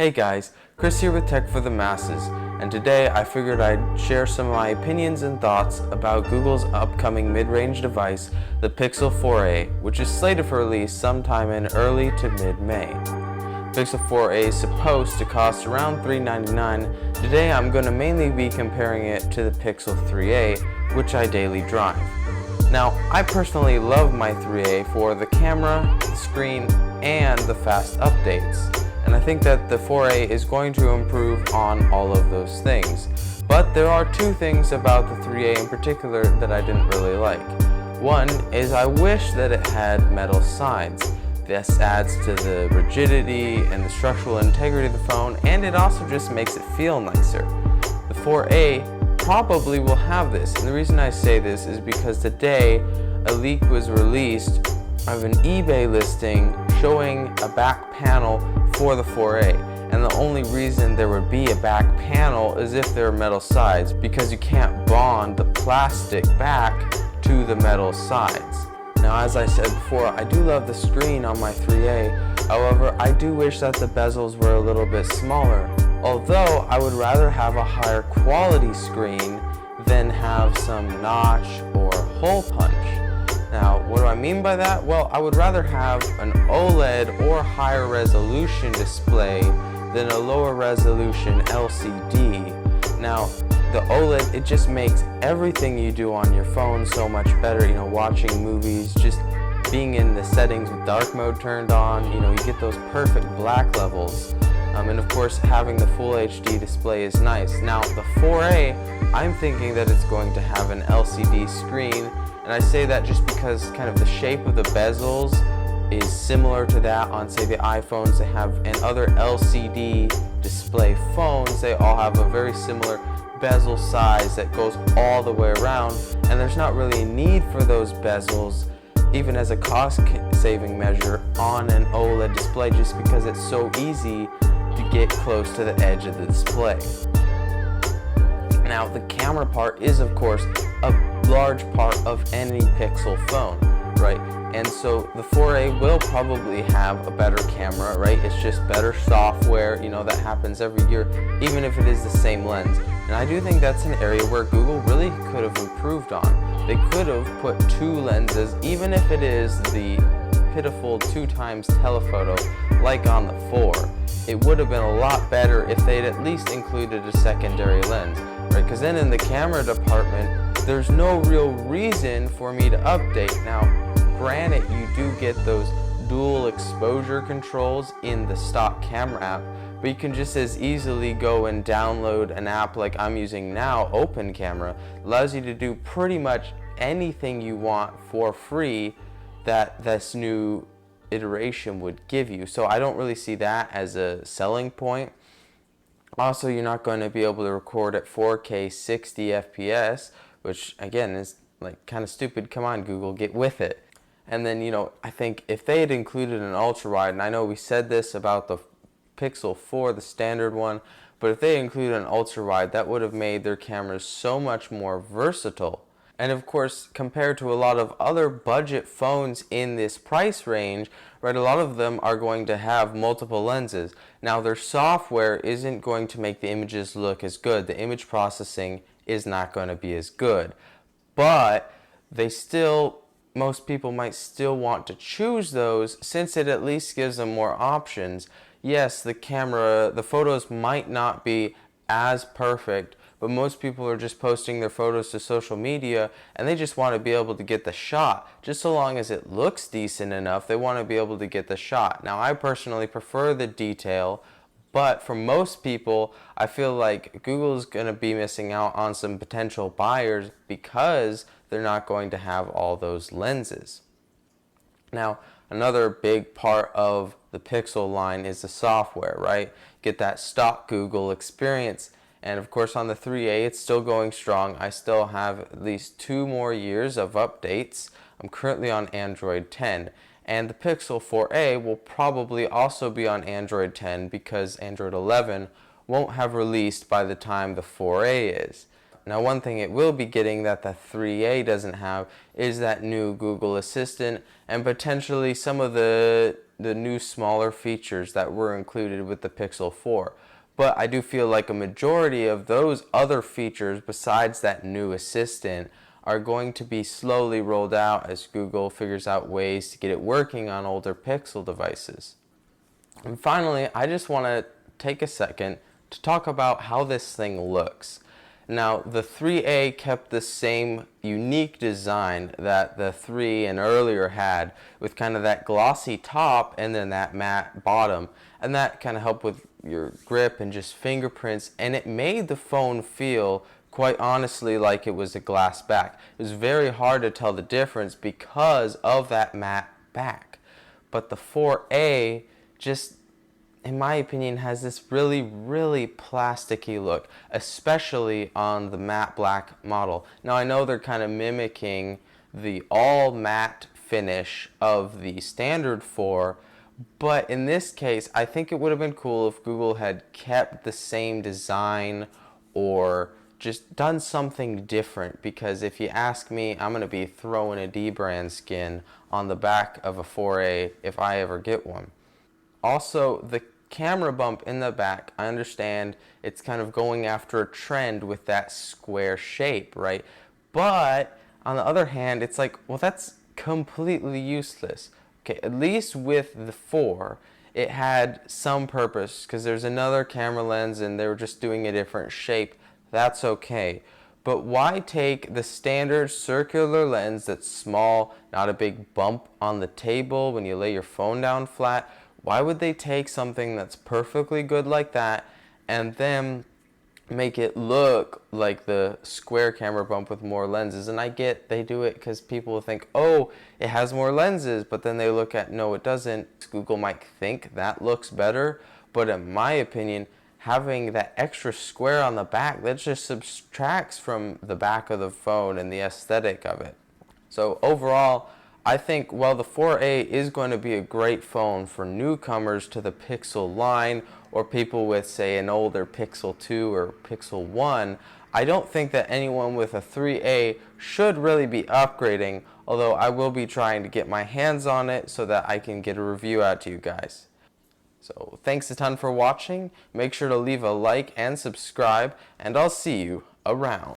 Hey guys, Chris here with Tech for the Masses, and today I figured I'd share some of my opinions and thoughts about Google's upcoming mid-range device, the Pixel 4a, which is slated for release sometime in early to mid-May. Pixel 4a is supposed to cost around $399. Today I'm going to mainly be comparing it to the Pixel 3a, which I daily drive. Now, I personally love my 3a for the camera, the screen, and the fast updates. And I think that the 4a is going to improve on all of those things. But there are two things about the 3a in particular that I didn't really like. One is I wish that it had metal sides. This adds to the rigidity and the structural integrity of the phone, and it also just makes it feel nicer. The 4a probably will have this, and the reason I say this is because today a leak was released of an eBay listing showing a back panel for the 4a, and the only reason there would be a back panel is if there are metal sides, because you can't bond the plastic back to the metal sides. Now, as I said before, I do love the screen on my 3a, however I do wish that the bezels were a little bit smaller, although I would rather have a higher quality screen than have some notch or hole punch. Now, what do I mean by that? Well, I would rather have an OLED or higher resolution display than a lower resolution LCD. Now, the OLED, it just makes everything you do on your phone so much better. You know, watching movies, just being in the settings with dark mode turned on, you know, you get those perfect black levels. And of course, having the full HD display is nice. Now, the 4a, I'm thinking that it's going to have an LCD screen. And I say that just because kind of the shape of the bezels is similar to that on, say, the iPhones they have, and other LCD display phones. They all have a very similar bezel size that goes all the way around, and there's not really a need for those bezels, even as a cost-saving measure, on an OLED display, just because it's so easy to get close to the edge of the display. Now, the camera part is, of course, a large part of any Pixel phone, right? And so the 4a will probably have a better camera, right? It's just better software, you know, that happens every year, even if it is the same lens. And I do think that's an area where Google really could have improved on. They could have put two lenses, even if it is the pitiful 2x telephoto like on the 4. It would have been a lot better if they'd at least included a secondary lens, right? Because then in the camera department, there's no real reason for me to update. Now, granted, you do get those dual exposure controls in the stock camera app, but you can just as easily go and download an app like I'm using now, Open Camera. Allows you to do pretty much anything you want for free that this new iteration would give you. So I don't really see that as a selling point. Also, you're not going to be able to record at 4K 60 FPS, which again is like kind of stupid. Come on, Google, get with it. And then, you know, I think if they had included an ultra wide, and I know we said this about the Pixel 4, the standard one, but if they included an ultra wide, that would have made their cameras so much more versatile. And of course, compared to a lot of other budget phones in this price range, right, a lot of them are going to have multiple lenses. Now, their software isn't going to make the images look as good. The image processing is not going to be as good. But most people might still want to choose those, since it at least gives them more options. Yes, the photos might not be as perfect, but most people are just posting their photos to social media and they just want to be able to get the shot. Just so long as it looks decent enough, they want to be able to get the shot. Now, I personally prefer the detail, but for most people, I feel like Google's going to be missing out on some potential buyers because they're not going to have all those lenses. Now, another big part of the Pixel line is the software, right? Get that stock Google experience. And of course, on the 3a, it's still going strong. I still have at least 2 more years of updates. I'm currently on Android 10. And the Pixel 4a will probably also be on Android 10 because Android 11 won't have released by the time the 4a is. Now, one thing it will be getting that the 3a doesn't have is that new Google Assistant and potentially some of the the new smaller features that were included with the Pixel 4. But I do feel like a majority of those other features besides that new assistant are going to be slowly rolled out as Google figures out ways to get it working on older Pixel devices. And finally, I just want to take a second to talk about how this thing looks. Now, the 3A kept the same unique design that the 3 and earlier had, with kind of that glossy top and then that matte bottom, and that kind of helped with your grip and just fingerprints, and it made the phone feel quite honestly like it was a glass back. It was very hard to tell the difference because of that matte back. But the 4A just, in my opinion, has this really plasticky look, especially on the matte black model. Now I know they're kind of mimicking the all matte finish of the standard 4, but in this case I think it would have been cool if Google had kept the same design or just done something different, because if you ask me, I'm going to be throwing a D-brand skin on the back of a 4A if I ever get one. Also, the camera bump in the back, I understand it's kind of going after a trend with that square shape, right? But on the other hand, it's like, well, that's completely useless. Okay, at least with the 4, it had some purpose because there's another camera lens and they were just doing a different shape. That's okay. But why take the standard circular lens that's small, not a big bump on the table when you lay your phone down flat? Why would they take something that's perfectly good like that and then make it look like the square camera bump with more lenses? And I get they do it because people will think, oh, it has more lenses, but then they look at, no, it doesn't. Google might think that looks better, but in my opinion, having that extra square on the back, that just subtracts from the back of the phone and the aesthetic of it. So overall, I think while the 4A is going to be a great phone for newcomers to the Pixel line or people with, say, an older Pixel 2 or Pixel 1, I don't think that anyone with a 3A should really be upgrading, although I will be trying to get my hands on it so that I can get a review out to you guys. So thanks a ton for watching. Make sure to leave a like and subscribe, and I'll see you around.